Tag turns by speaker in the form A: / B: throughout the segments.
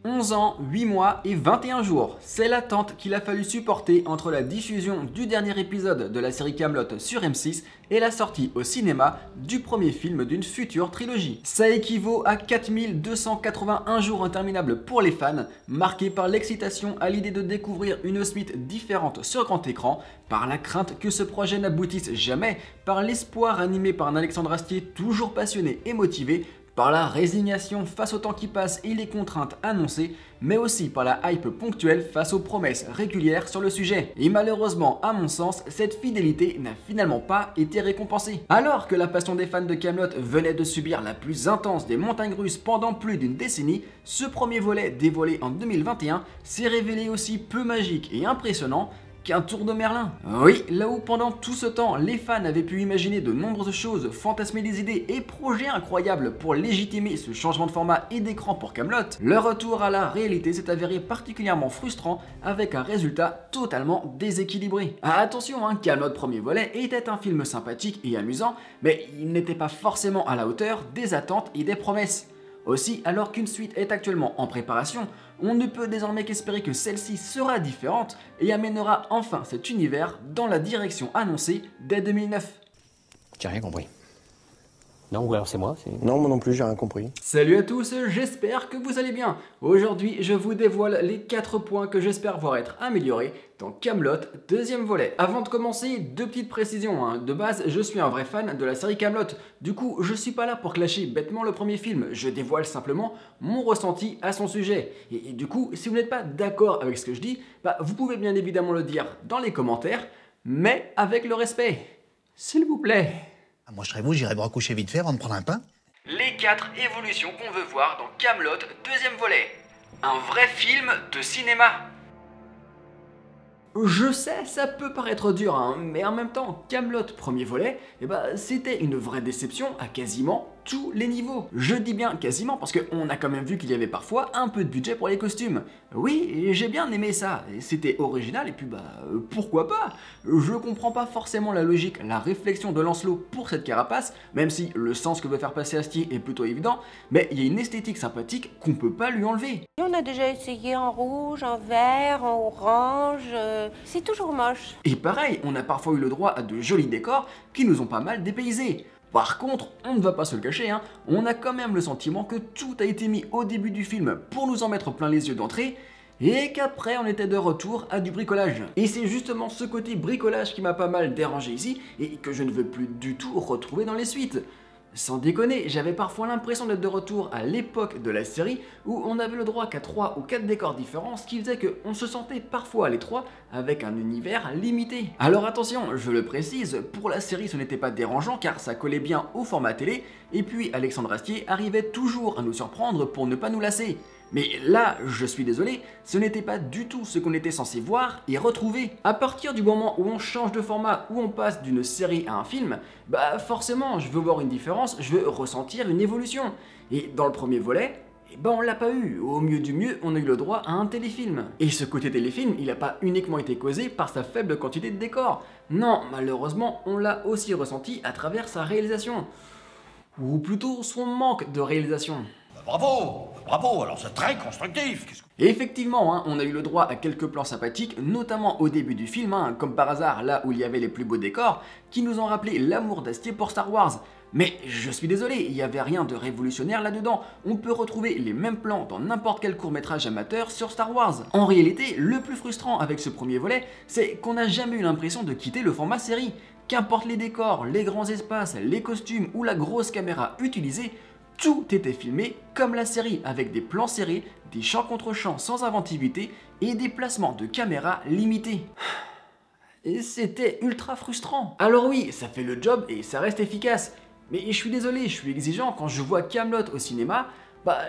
A: 11 ans, 8 mois et 21 jours. C'est l'attente qu'il a fallu supporter entre la diffusion du dernier épisode de la série Kaamelott sur M6 et la sortie au cinéma du premier film d'une future trilogie. Ça équivaut à 4281 jours interminables pour les fans, marqués par l'excitation à l'idée de découvrir une suite différente sur grand écran, par la crainte que ce projet n'aboutisse jamais, par l'espoir animé par un Alexandre Astier toujours passionné et motivé, par la résignation face au temps qui passe et les contraintes annoncées, mais aussi par la hype ponctuelle face aux promesses régulières sur le sujet. Et malheureusement, à mon sens, cette fidélité n'a finalement pas été récompensée. Alors que la passion des fans de Kaamelott venait de subir la plus intense des montagnes russes pendant plus d'une décennie, ce premier volet dévoilé en 2021 s'est révélé aussi peu magique et impressionnant qu'un tour de Merlin. Oui, là où pendant tout ce temps, les fans avaient pu imaginer de nombreuses choses, fantasmer des idées et projets incroyables pour légitimer ce changement de format et d'écran pour Kaamelott, le retour à la réalité s'est avéré particulièrement frustrant avec un résultat totalement déséquilibré. Attention, Kaamelott premier volet était un film sympathique et amusant, mais il n'était pas forcément à la hauteur des attentes et des promesses. Aussi, alors qu'une suite est actuellement en préparation, on ne peut désormais qu'espérer que celle-ci sera différente et amènera enfin cet univers dans la direction annoncée dès 2009.
B: J'ai rien compris. Non, ou alors c'est moi
C: Non, moi non plus, j'ai rien compris.
A: Salut à tous, j'espère que vous allez bien. Aujourd'hui, je vous dévoile les 4 points que j'espère voir être améliorés dans Kaamelott deuxième volet. Avant de commencer, deux petites précisions. De base, je suis un vrai fan de la série Kaamelott. Du coup, je suis pas là pour clasher bêtement le premier film. Je dévoile simplement mon ressenti à son sujet. Et du coup, si vous n'êtes pas d'accord avec ce que je dis, vous pouvez bien évidemment le dire dans les commentaires, mais avec le respect. S'il vous plaît.
D: Moi, je serais vous, j'irais me recoucher vite fait avant de prendre un pain.
A: Les 4 évolutions qu'on veut voir dans Kaamelott deuxième volet. Un vrai film de cinéma. Je sais, ça peut paraître dur, mais en même temps, Kaamelott premier volet, c'était une vraie déception à quasiment tous les niveaux. Je dis bien quasiment parce qu'on a quand même vu qu'il y avait parfois un peu de budget pour les costumes. Oui, j'ai bien aimé ça, c'était original et puis pourquoi pas. Je comprends pas forcément la logique, la réflexion de Lancelot pour cette carapace, même si le sens que veut faire passer Astier est plutôt évident, mais il y a une esthétique sympathique qu'on peut pas lui enlever.
E: On a déjà essayé en rouge, en vert, en orange, c'est toujours moche.
A: Et pareil, on a parfois eu le droit à de jolis décors qui nous ont pas mal dépaysés. Par contre, on ne va pas se le cacher, on a quand même le sentiment que tout a été mis au début du film pour nous en mettre plein les yeux d'entrée, et qu'après on était de retour à du bricolage. Et c'est justement ce côté bricolage qui m'a pas mal dérangé ici, et que je ne veux plus du tout retrouver dans les suites. Sans déconner, j'avais parfois l'impression d'être de retour à l'époque de la série où on avait le droit qu'à 3 ou 4 décors différents, ce qui faisait qu'on se sentait parfois à l'étroit avec un univers limité. Alors attention, je le précise, pour la série ce n'était pas dérangeant car ça collait bien au format télé, et puis Alexandre Astier arrivait toujours à nous surprendre pour ne pas nous lasser. Mais là, je suis désolé, ce n'était pas du tout ce qu'on était censé voir et retrouver. À partir du moment où on change de format, où on passe d'une série à un film, forcément, je veux voir une différence, je veux ressentir une évolution. Et dans le premier volet, on l'a pas eu. Au mieux du mieux, on a eu le droit à un téléfilm. Et ce côté téléfilm, il n'a pas uniquement été causé par sa faible quantité de décors. Non, malheureusement, on l'a aussi ressenti à travers sa réalisation. Ou plutôt son manque de réalisation.
F: Bravo, bravo, alors c'est très constructif.
A: Et effectivement, on a eu le droit à quelques plans sympathiques, notamment au début du film, comme par hasard là où il y avait les plus beaux décors, qui nous ont rappelé l'amour d'Astier pour Star Wars. Mais je suis désolé, il n'y avait rien de révolutionnaire là-dedans, on peut retrouver les mêmes plans dans n'importe quel court-métrage amateur sur Star Wars. En réalité, le plus frustrant avec ce premier volet, c'est qu'on n'a jamais eu l'impression de quitter le format série. Qu'importe les décors, les grands espaces, les costumes ou la grosse caméra utilisée, tout était filmé comme la série, avec des plans serrés, des champs contre champs sans inventivité et des placements de caméra limités. Et c'était ultra frustrant. Alors oui, ça fait le job et ça reste efficace. Mais je suis désolé, je suis exigeant, quand je vois Kaamelott au cinéma,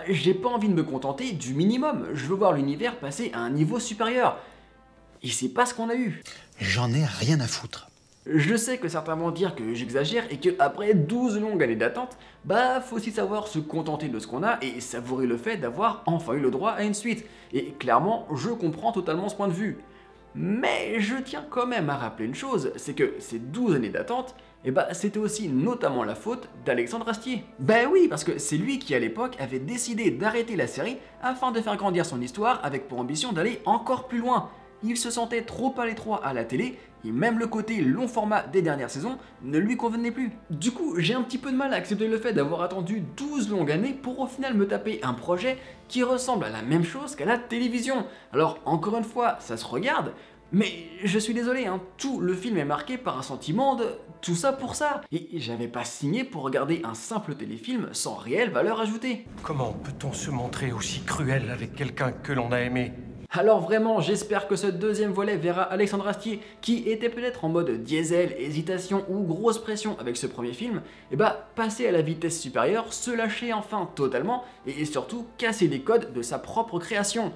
A: j'ai pas envie de me contenter du minimum. Je veux voir l'univers passer à un niveau supérieur. Et c'est pas ce qu'on a eu.
D: J'en ai rien à foutre.
A: Je sais que certains vont dire que j'exagère et qu'après 12 longues années d'attente, faut aussi savoir se contenter de ce qu'on a et savourer le fait d'avoir enfin eu le droit à une suite. Et clairement, je comprends totalement ce point de vue. Mais je tiens quand même à rappeler une chose, c'est que ces 12 années d'attente, et bah c'était aussi notamment la faute d'Alexandre Astier. Ben oui, parce que c'est lui qui à l'époque avait décidé d'arrêter la série afin de faire grandir son histoire avec pour ambition d'aller encore plus loin. Il se sentait trop à l'étroit à la télé, et même le côté long format des dernières saisons ne lui convenait plus. Du coup, j'ai un petit peu de mal à accepter le fait d'avoir attendu 12 longues années pour au final me taper un projet qui ressemble à la même chose qu'à la télévision. Alors, encore une fois, ça se regarde, mais je suis désolé, hein, tout le film est marqué par un sentiment de tout ça pour ça. Et j'avais pas signé pour regarder un simple téléfilm sans réelle valeur ajoutée.
C: Comment peut-on se montrer aussi cruel avec quelqu'un que l'on a aimé ?
A: Alors vraiment, j'espère que ce deuxième volet verra Alexandre Astier, qui était peut-être en mode diesel, hésitation ou grosse pression avec ce premier film, et bah passer à la vitesse supérieure, se lâcher enfin totalement, et surtout casser les codes de sa propre création.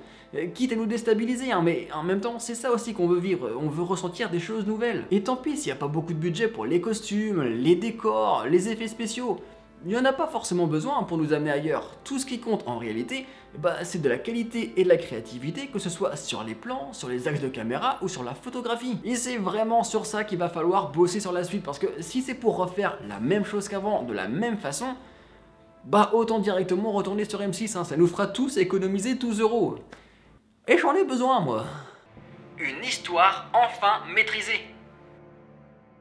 A: Quitte à nous déstabiliser, hein, mais en même temps, c'est ça aussi qu'on veut vivre, on veut ressentir des choses nouvelles. Et tant pis s'il n'y a pas beaucoup de budget pour les costumes, les décors, les effets spéciaux. Il n'y en a pas forcément besoin pour nous amener ailleurs. Tout ce qui compte en réalité, bah, c'est de la qualité et de la créativité, que ce soit sur les plans, sur les axes de caméra ou sur la photographie. Et c'est vraiment sur ça qu'il va falloir bosser sur la suite, parce que si c'est pour refaire la même chose qu'avant, de la même façon, bah autant directement retourner sur M6, hein, ça nous fera tous économiser 12 €. Et j'en ai besoin, moi. Une histoire enfin maîtrisée.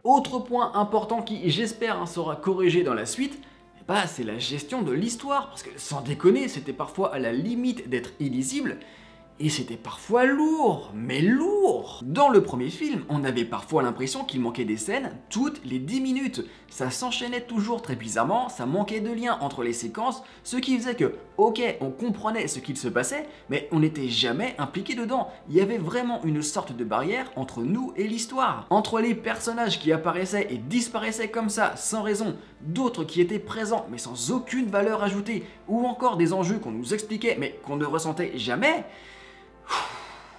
A: Autre point important qui, j'espère, sera corrigé dans la suite, bah, c'est la gestion de l'histoire, parce que sans déconner, c'était parfois à la limite d'être illisible, et c'était parfois lourd, mais lourd. Dans le premier film, on avait parfois l'impression qu'il manquait des scènes toutes les 10 minutes. Ça s'enchaînait toujours très bizarrement, ça manquait de lien entre les séquences, ce qui faisait que, ok, on comprenait ce qu'il se passait, mais on n'était jamais impliqué dedans. Il y avait vraiment une sorte de barrière entre nous et l'histoire. Entre les personnages qui apparaissaient et disparaissaient comme ça, sans raison, d'autres qui étaient présents mais sans aucune valeur ajoutée, ou encore des enjeux qu'on nous expliquait mais qu'on ne ressentait jamais.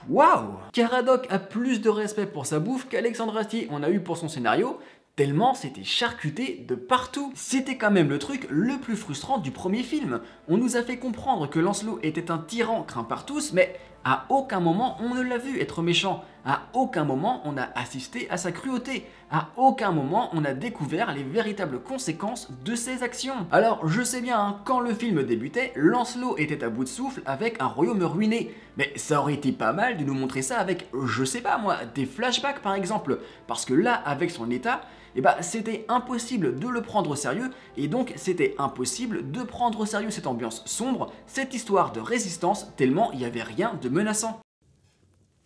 A: Waouh! Caradoc a plus de respect pour sa bouffe qu'Alexandre Astier en a eu pour son scénario, tellement c'était charcuté de partout. C'était quand même le truc le plus frustrant du premier film. On nous a fait comprendre que Lancelot était un tyran craint par tous, mais à aucun moment on ne l'a vu être méchant. À aucun moment on a assisté à sa cruauté. À aucun moment on a découvert les véritables conséquences de ses actions. Alors je sais bien, hein, quand le film débutait, Lancelot était à bout de souffle avec un royaume ruiné. Mais ça aurait été pas mal de nous montrer ça avec, je sais pas moi, des flashbacks par exemple. Parce que là, avec son état, eh bah, c'était impossible de le prendre au sérieux, et donc c'était impossible de prendre au sérieux cette ambiance sombre, cette histoire de résistance, tellement il n'y avait rien de menaçant.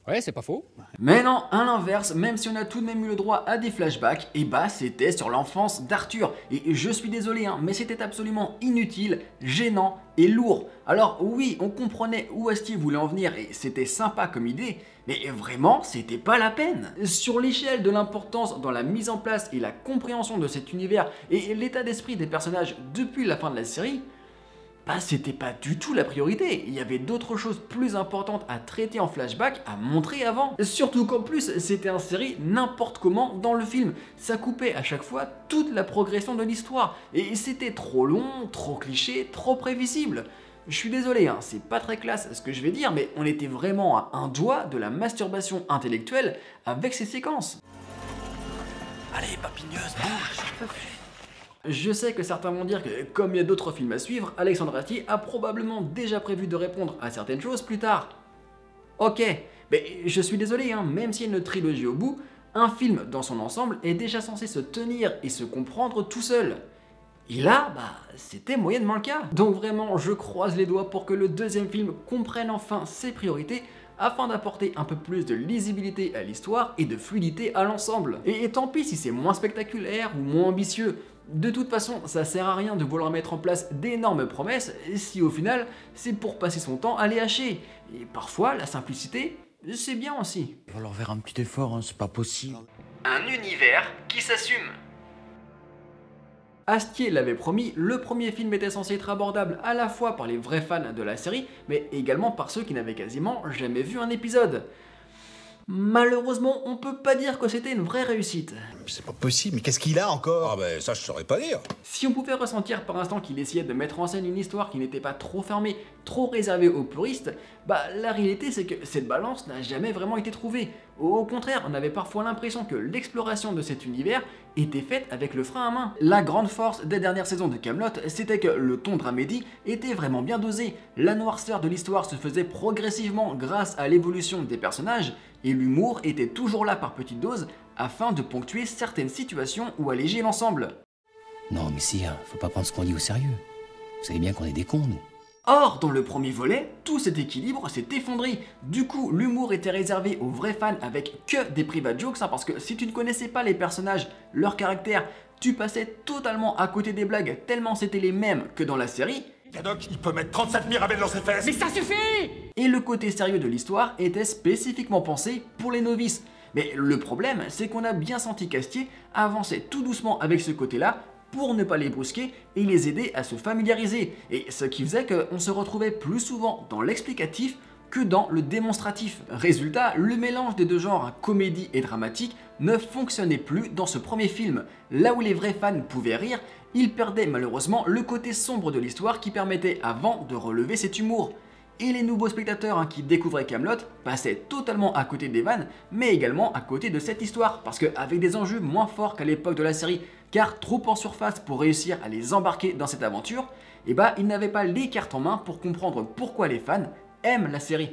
B: Ouais, c'est pas faux.
A: Mais non, à l'inverse, même si on a tout de même eu le droit à des flashbacks, et bah c'était sur l'enfance d'Arthur. Et je suis désolé, hein, mais c'était absolument inutile, gênant et lourd. Alors oui, on comprenait où Astier voulait en venir, et c'était sympa comme idée, mais vraiment, c'était pas la peine. Sur l'échelle de l'importance dans la mise en place et la compréhension de cet univers, et l'état d'esprit des personnages depuis la fin de la série, bah c'était pas du tout la priorité, il y avait d'autres choses plus importantes à traiter en flashback, à montrer avant. Surtout qu'en plus, c'était inséré n'importe comment dans le film, ça coupait à chaque fois toute la progression de l'histoire, et c'était trop long, trop cliché, trop prévisible. Je suis désolé, hein, c'est pas très classe ce que je vais dire, mais on était vraiment à un doigt de la masturbation intellectuelle avec ces séquences.
C: Allez, papigneuse, bouge, j'en peux plus.
A: Je sais que certains vont dire que, comme il y a d'autres films à suivre, Alexandre Astier a probablement déjà prévu de répondre à certaines choses plus tard. Ok, mais je suis désolé, hein, même s'il y a une trilogie au bout, un film dans son ensemble est déjà censé se tenir et se comprendre tout seul. Et là, bah, c'était moyennement le cas. Donc vraiment, je croise les doigts pour que le deuxième film comprenne enfin ses priorités, afin d'apporter un peu plus de lisibilité à l'histoire et de fluidité à l'ensemble. Et tant pis si c'est moins spectaculaire ou moins ambitieux. De toute façon, ça sert à rien de vouloir mettre en place d'énormes promesses si au final, c'est pour passer son temps à les hacher. Et parfois, la simplicité, c'est bien aussi.
D: Il va leur faire un petit effort, hein, c'est pas possible.
A: Un univers qui s'assume. Astier l'avait promis, le premier film était censé être abordable à la fois par les vrais fans de la série, mais également par ceux qui n'avaient quasiment jamais vu un épisode. Malheureusement, on peut pas dire que c'était une vraie réussite.
G: C'est pas possible, mais qu'est-ce qu'il a encore?
F: Ah ben ça je saurais pas dire.
A: Si on pouvait ressentir par instant qu'il essayait de mettre en scène une histoire qui n'était pas trop fermée, trop réservée aux puristes, bah la réalité c'est que cette balance n'a jamais vraiment été trouvée. Au contraire, on avait parfois l'impression que l'exploration de cet univers était faite avec le frein à main. La grande force des dernières saisons de Kaamelott, c'était que le ton dramédie était vraiment bien dosé. La noirceur de l'histoire se faisait progressivement grâce à l'évolution des personnages, et l'humour était toujours là par petites doses afin de ponctuer certaines situations ou alléger l'ensemble.
B: Non, mais sire, faut pas prendre ce qu'on dit au sérieux. Vous savez bien qu'on est des cons, nous.
A: Or, dans le premier volet, tout cet équilibre s'est effondré. Du coup, l'humour était réservé aux vrais fans avec que des private jokes, parce que si tu ne connaissais pas les personnages, leurs caractères, tu passais totalement à côté des blagues tellement c'était les mêmes que dans la série.
C: Cadoc, il peut mettre 37 Mirabelles dans ses fesses.
H: Mais ça suffit!
A: Et le côté sérieux de l'histoire était spécifiquement pensé pour les novices. Mais le problème, c'est qu'on a bien senti qu'Astier avançait tout doucement avec ce côté-là pour ne pas les brusquer et les aider à se familiariser. Et ce qui faisait qu'on se retrouvait plus souvent dans l'explicatif que dans le démonstratif. Résultat, le mélange des deux genres, comédie et dramatique, ne fonctionnait plus dans ce premier film. Là où les vrais fans pouvaient rire, ils perdaient malheureusement le côté sombre de l'histoire qui permettait avant de relever cet humour. Et les nouveaux spectateurs qui découvraient Kaamelott passaient totalement à côté des vannes, mais également à côté de cette histoire, parce qu'avec des enjeux moins forts qu'à l'époque de la série, car trop en surface pour réussir à les embarquer dans cette aventure, et bah ils n'avaient pas les cartes en main pour comprendre pourquoi les fans aiment la série.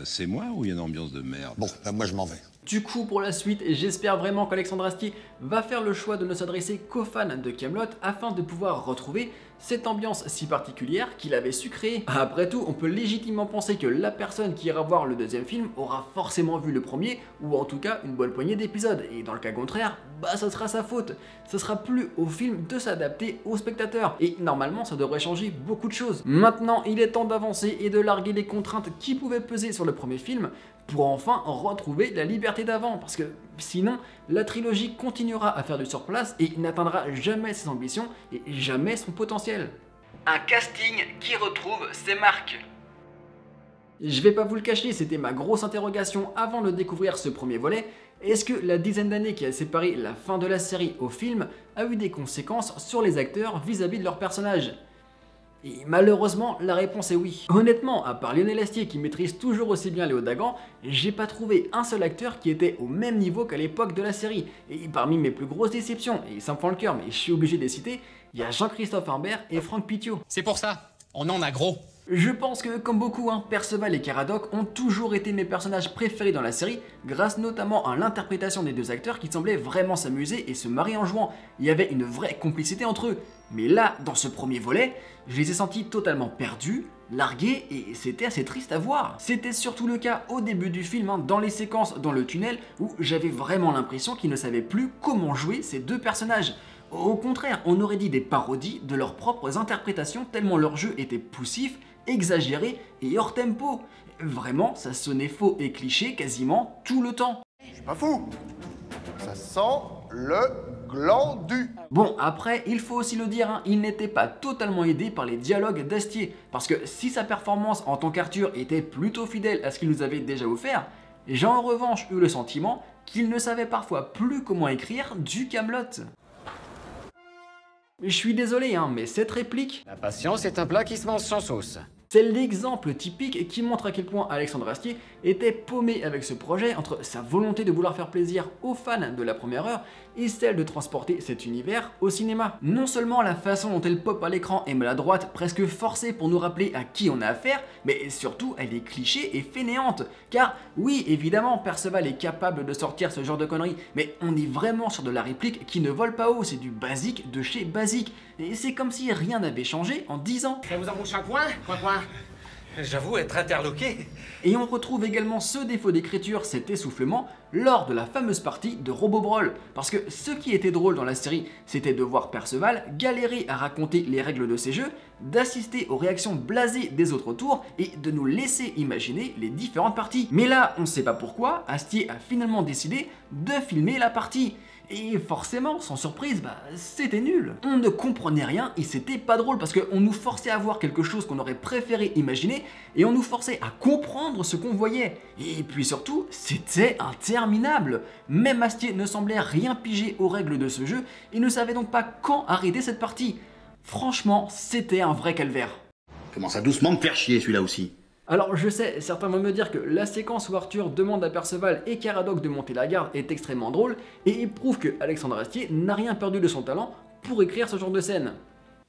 F: C'est moi ou il y a une ambiance de merde?
G: Bon, ben moi je m'en vais.
A: Du coup, pour la suite, j'espère vraiment qu'Alexandre Astier va faire le choix de ne s'adresser qu'aux fans de Kaamelott afin de pouvoir retrouver cette ambiance si particulière qu'il avait su créer. Après tout, on peut légitimement penser que la personne qui ira voir le deuxième film aura forcément vu le premier, ou en tout cas une bonne poignée d'épisodes, et dans le cas contraire, bah ça sera sa faute. Ce sera plus au film de s'adapter aux spectateurs, et normalement ça devrait changer beaucoup de choses. Maintenant, il est temps d'avancer et de larguer les contraintes qui pouvaient peser sur le premier film, pour enfin retrouver la liberté d'avant, parce que sinon la trilogie continuera à faire du surplace et n'atteindra jamais ses ambitions et jamais son potentiel. Un casting qui retrouve ses marques. Je vais pas vous le cacher, c'était ma grosse interrogation avant de découvrir ce premier volet. Est-ce que la dizaine d'années qui a séparé la fin de la série au film a eu des conséquences sur les acteurs vis-à-vis de leurs personnages ? Et malheureusement, la réponse est oui. Honnêtement, à part Lionel Astier qui maîtrise toujours aussi bien Léo Dagan, j'ai pas trouvé un seul acteur qui était au même niveau qu'à l'époque de la série. Et parmi mes plus grosses déceptions, et ça me fend le cœur mais je suis obligé de les citer, il y a Jean-Christophe Humbert et Franck Pittiot.
H: C'est pour ça, on en a gros.
A: Je pense que, comme beaucoup, Perceval et Caradoc ont toujours été mes personnages préférés dans la série, grâce notamment à l'interprétation des deux acteurs qui semblaient vraiment s'amuser et se marier en jouant. Il y avait une vraie complicité entre eux. Mais là, dans ce premier volet, je les ai sentis totalement perdus, largués, et c'était assez triste à voir. C'était surtout le cas au début du film, dans les séquences dans le tunnel, où j'avais vraiment l'impression qu'ils ne savaient plus comment jouer ces deux personnages. Au contraire, on aurait dit des parodies de leurs propres interprétations tellement leur jeu était poussif, exagéré et hors tempo. Vraiment, ça sonnait faux et cliché quasiment tout le temps.
I: Je suis pas fou. Ça sent le glandu.
A: Bon, après, il faut aussi le dire, il n'était pas totalement aidé par les dialogues d'Astier, parce que si sa performance en tant qu'Arthur était plutôt fidèle à ce qu'il nous avait déjà offert, j'ai en revanche eu le sentiment qu'il ne savait parfois plus comment écrire du Kaamelott. Je suis désolé, mais cette réplique...
H: La patience est un plat qui se mange sans sauce.
A: C'est l'exemple typique qui montre à quel point Alexandre Astier était paumé avec ce projet entre sa volonté de vouloir faire plaisir aux fans de la première heure et celle de transporter cet univers au cinéma. Non seulement la façon dont elle pop à l'écran est maladroite, presque forcée pour nous rappeler à qui on a affaire, mais surtout elle est cliché et fainéante. Car oui, évidemment, Perceval est capable de sortir ce genre de conneries, mais on est vraiment sur de la réplique qui ne vole pas haut, c'est du basique de chez basique. Et c'est comme si rien n'avait changé en 10 ans.
H: Ça vous embouche un coin, coin.
C: J'avoue être interloqué.
A: Et on retrouve également ce défaut d'écriture, cet essoufflement, lors de la fameuse partie de Robobrawl. Parce que ce qui était drôle dans la série, c'était de voir Perceval galérer à raconter les règles de ses jeux, d'assister aux réactions blasées des autres tours et de nous laisser imaginer les différentes parties. Mais là, on sait pas pourquoi, Astier a finalement décidé de filmer la partie. Et forcément, sans surprise, c'était nul. On ne comprenait rien et c'était pas drôle parce qu'on nous forçait à voir quelque chose qu'on aurait préféré imaginer et on nous forçait à comprendre ce qu'on voyait. Et puis surtout, c'était interminable. Même Astier ne semblait rien piger aux règles de ce jeu et ne savait donc pas quand arrêter cette partie. Franchement, c'était un vrai calvaire.
G: Commence à doucement me faire chier celui-là aussi.
A: Alors je sais, certains vont me dire que la séquence où Arthur demande à Perceval et Caradoc de monter la garde est extrêmement drôle et il prouve que Alexandre Astier n'a rien perdu de son talent pour écrire ce genre de scène.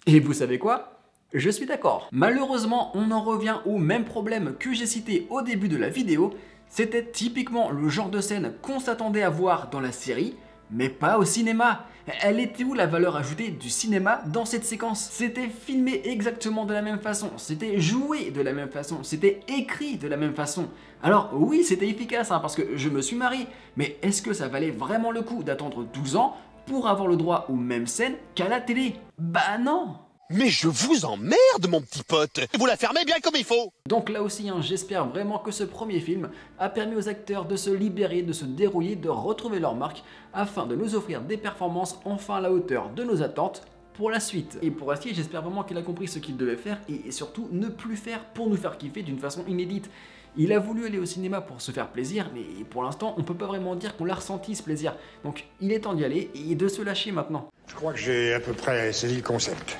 A: Et vous savez quoi ? Je suis d'accord. Malheureusement, on en revient au même problème que j'ai cité au début de la vidéo, c'était typiquement le genre de scène qu'on s'attendait à voir dans la série, mais pas au cinéma. Elle était où la valeur ajoutée du cinéma dans cette séquence? C'était filmé exactement de la même façon, c'était joué de la même façon, c'était écrit de la même façon. Alors oui, c'était efficace parce que je me suis marié, mais est-ce que ça valait vraiment le coup d'attendre 12 ans pour avoir le droit aux mêmes scènes qu'à la télé? Bah non!
J: Mais je vous emmerde, mon petit pote. Vous la fermez bien comme il faut.
A: Donc là aussi, j'espère vraiment que ce premier film a permis aux acteurs de se libérer, de se dérouiller, de retrouver leur marque, afin de nous offrir des performances enfin à la hauteur de nos attentes pour la suite. Et pour Astier, j'espère vraiment qu'il a compris ce qu'il devait faire et surtout ne plus faire pour nous faire kiffer d'une façon inédite. Il a voulu aller au cinéma pour se faire plaisir, mais pour l'instant, on peut pas vraiment dire qu'on l'a ressenti ce plaisir. Donc il est temps d'y aller et de se lâcher maintenant.
K: Je crois que j'ai à peu près saisi le concept.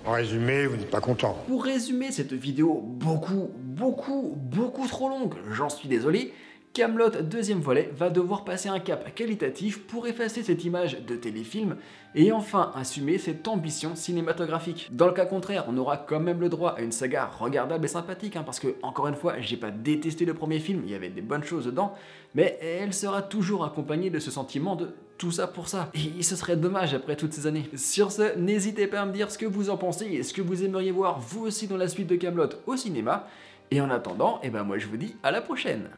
K: En résumé, vous n'êtes pas content.
A: Pour résumer cette vidéo beaucoup trop longue, j'en suis désolé, Kaamelott deuxième volet va devoir passer un cap qualitatif pour effacer cette image de téléfilm et enfin assumer cette ambition cinématographique. Dans le cas contraire, on aura quand même le droit à une saga regardable et sympathique, parce que, encore une fois, j'ai pas détesté le premier film, il y avait des bonnes choses dedans, mais elle sera toujours accompagnée de ce sentiment de tout ça pour ça. Et ce serait dommage après toutes ces années. Sur ce, n'hésitez pas à me dire ce que vous en pensez et ce que vous aimeriez voir vous aussi dans la suite de Kaamelott au cinéma. Et en attendant, moi je vous dis à la prochaine.